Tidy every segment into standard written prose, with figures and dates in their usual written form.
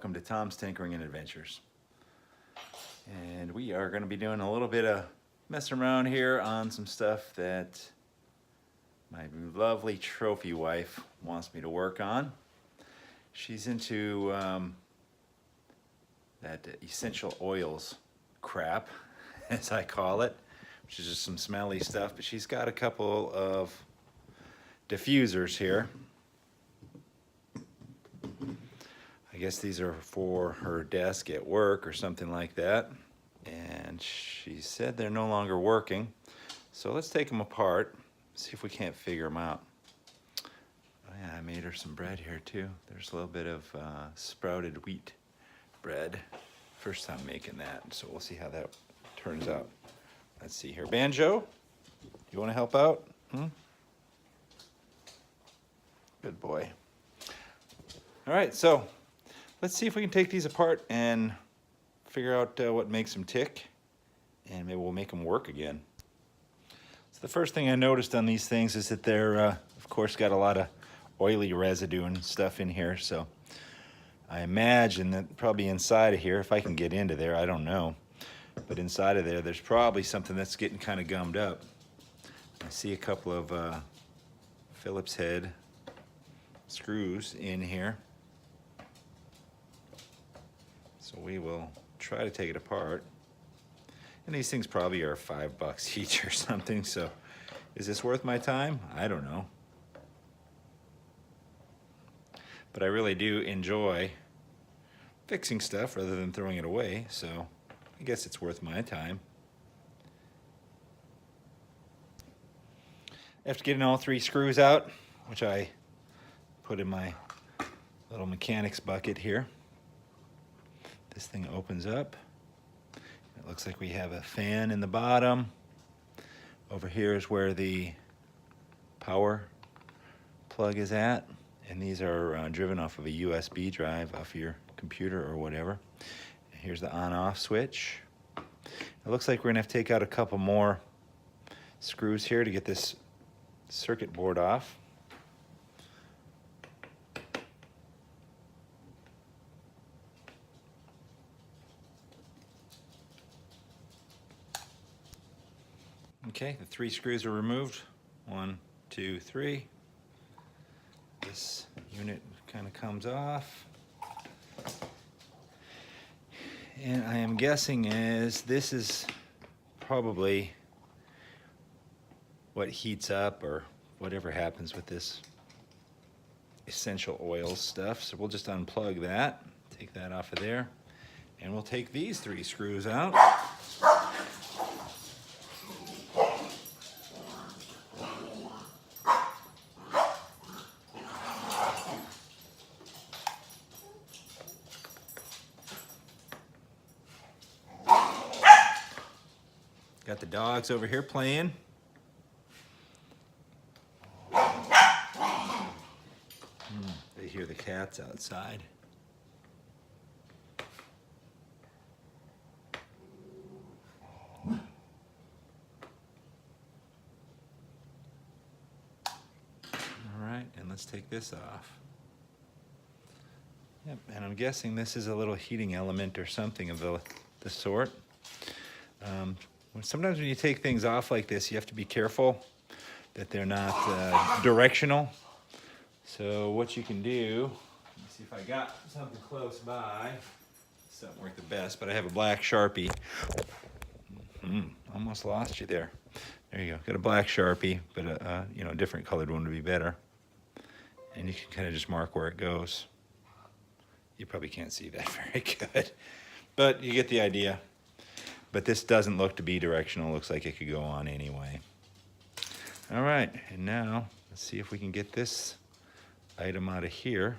welcome to Tom's Tinkering and Adventures. And we are going to be doing a little bit of messing around here on some stuff that my lovely trophy wife wants me to work on. She's into that essential oils crap, as I call it, which is just some smelly stuff, but she's got a couple of diffusers here. I guess these are for her desk at work or something like that. And she said they're no longer working. So let's take them apart, see if we can't figure them out. Oh yeah, I made her some bread here too. There's a little bit of sprouted wheat bread. First time making that, so we'll see how that turns out. Let's see here. Banjo, you want to help out? Good boy. All right, so let's see if we can take these apart and figure out what makes them tick, and maybe we'll make them work again. So the first thing I noticed on these things is that they're, of course, got a lot of oily residue and stuff in here, so I imagine that probably inside of here, if I can get into there, I don't know, but inside of there, there's probably something that's getting kind of gummed up. I see a couple of Phillips head screws in here. So we will try to take it apart. And these things probably are $5 each or something, so is this worth my time? I don't know. But I really do enjoy fixing stuff rather than throwing it away, so I guess it's worth my time. After getting all 3 screws out, which I put in my little mechanics bucket here, this thing opens up. It looks like we have a fan in the bottom. Over here is where the power plug is at. And these are driven off of a USB drive off your computer or whatever. And here's the on-off switch. It looks like we're gonna have to take out a couple more screws here to get this circuit board off. Okay, the 3 screws are removed. 1, 2, 3. This unit kind of comes off. And I am guessing this is probably what heats up or whatever happens with this essential oil stuff. So we'll just unplug that, take that off of there, and we'll take these 3 screws out. Got the dogs over here playing. They hear the cats outside. All right, and let's take this off. Yep, and I'm guessing this is a little heating element or something of the sort. Sometimes when you take things off like this, you have to be careful that they're not directional. So what you can do, let me see if I got something close by. This doesn't work the best, but I have a black Sharpie. Almost lost you there. There you go. Got a black Sharpie, but a different colored one would be better. And you can kind of just mark where it goes. You probably can't see that very good, but you get the idea. But this doesn't look to be directional. It looks like it could go on anyway. All right, and now let's see if we can get this item out of here.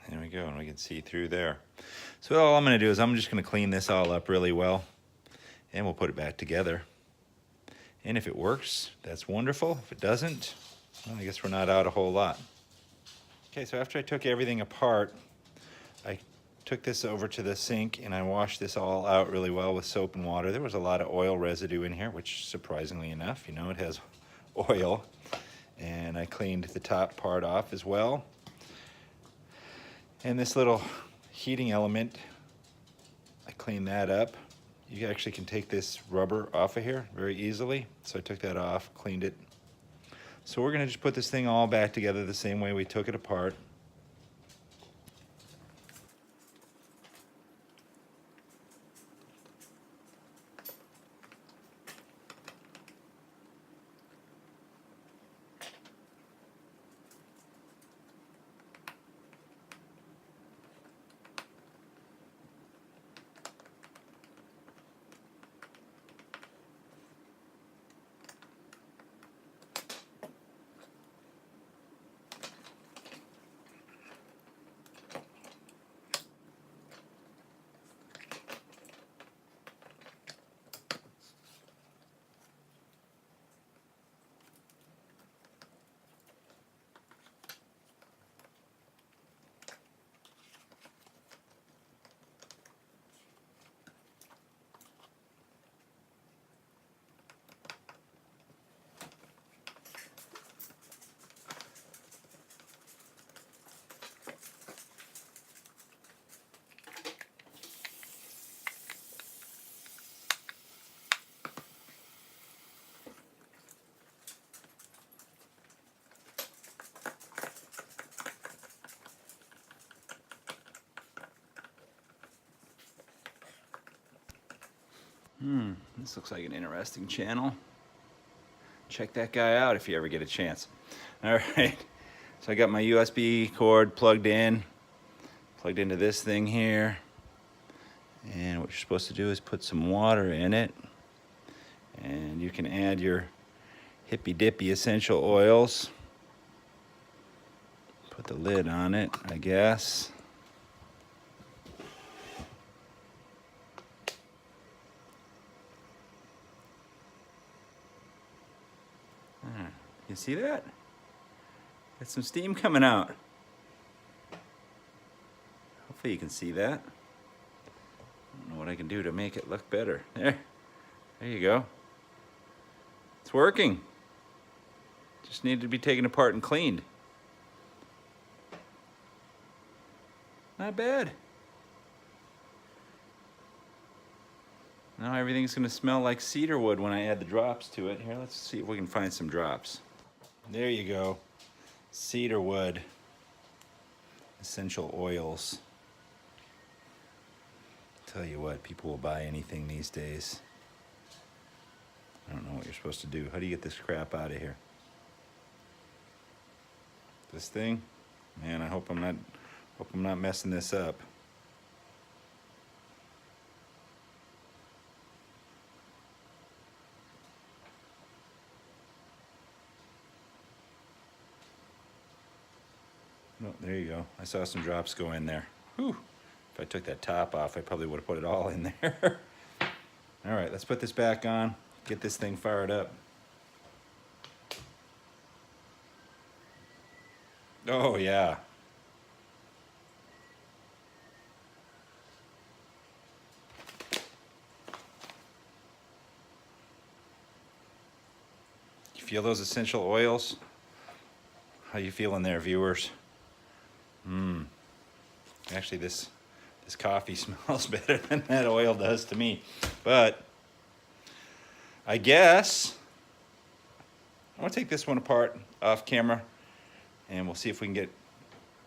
There we go, and we can see through there. So all I'm gonna do is I'm just gonna clean this all up really well, and we'll put it back together. And if it works, that's wonderful. If it doesn't, well, I guess we're not out a whole lot. Okay, so after I took everything apart, I took this over to the sink and I washed this all out really well with soap and water. There was a lot of oil residue in here, which surprisingly enough, you know, it has oil. And I cleaned the top part off as well. And this little heating element, I cleaned that up. You actually can take this rubber off of here very easily. So I took that off, cleaned it. So we're gonna just put this thing all back together the same way we took it apart. This looks like an interesting channel. Check that guy out if you ever get a chance. All right, so I got my USB cord plugged into this thing here. And what you're supposed to do is put some water in it. And you can add your hippy dippy essential oils. Put the lid on it, I guess. You see that? Got some steam coming out. Hopefully you can see that. I don't know what I can do to make it look better. There you go. It's working. Just needed to be taken apart and cleaned. Not bad. Now everything's gonna smell like cedar wood when I add the drops to it. Here, let's see if we can find some drops. There you go. Cedar wood. Essential oils. Tell you what, people will buy anything these days. I don't know what you're supposed to do. How do you get this crap out of here? This thing? Man, I hope I'm not messing this up. Oh, there you go. I saw some drops go in there. Whew. If I took that top off, I probably would have put it all in there. All right, let's put this back on, get this thing fired up. Oh, yeah. You feel those essential oils? How you feeling there, viewers? Actually, this coffee smells better than that oil does to me. But I guess I want to take this one apart off camera and we'll see if we can get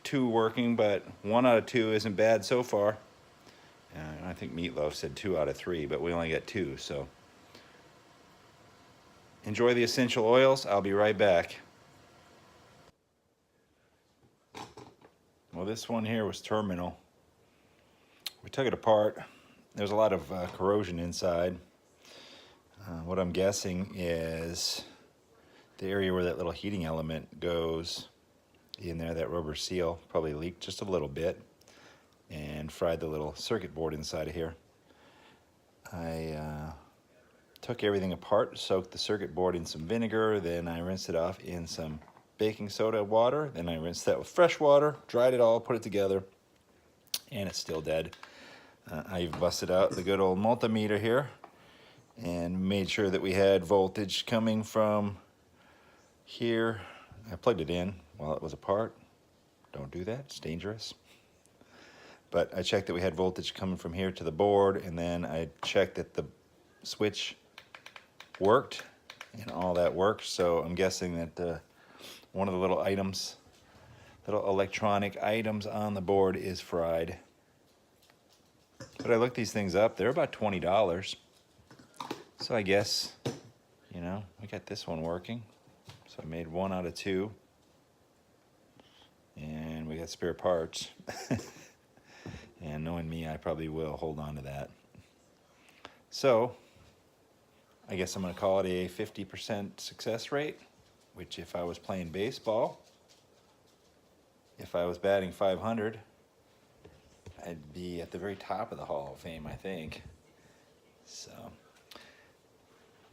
two working, but 1 out of 2 isn't bad so far. I think Meatloaf said 2 out of 3, but we only got 2, so enjoy the essential oils. I'll be right back. Well, this one here was terminal. We took it apart. There's a lot of corrosion inside. What I'm guessing is the area where that little heating element goes in there, that rubber seal, probably leaked just a little bit and fried the little circuit board inside of here. I took everything apart, soaked the circuit board in some vinegar, then I rinsed it off in some baking soda water, then I rinsed that with fresh water, dried it all, put it together, and it's still dead. I've busted out the good old multimeter here and made sure that we had voltage coming from here. I plugged it in while it was apart. Don't do that, it's dangerous. But I checked that we had voltage coming from here to the board, and then I checked that the switch worked, and all that worked. So I'm guessing that one of the little items, little electronic items on the board is fried. But I looked these things up, they're about $20. So I guess, you know, we got this one working. So I made 1 out of 2. And we got spare parts. And knowing me, I probably will hold on to that. So I guess I'm gonna call it a 50% success rate, which if I was playing baseball, if I was batting .500, I'd be at the very top of the Hall of Fame, I think. So,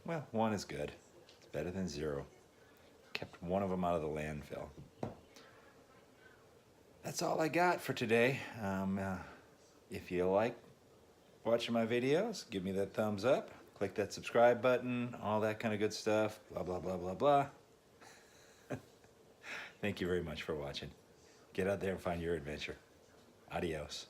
well, 1 is good. It's better than 0. Kept one of them out of the landfill. That's all I got for today. If you like watching my videos, give me that thumbs up. Click that subscribe button, all that kind of good stuff. Blah, blah, blah, blah, blah. Thank you very much for watching. Get out there and find your adventure. Adios.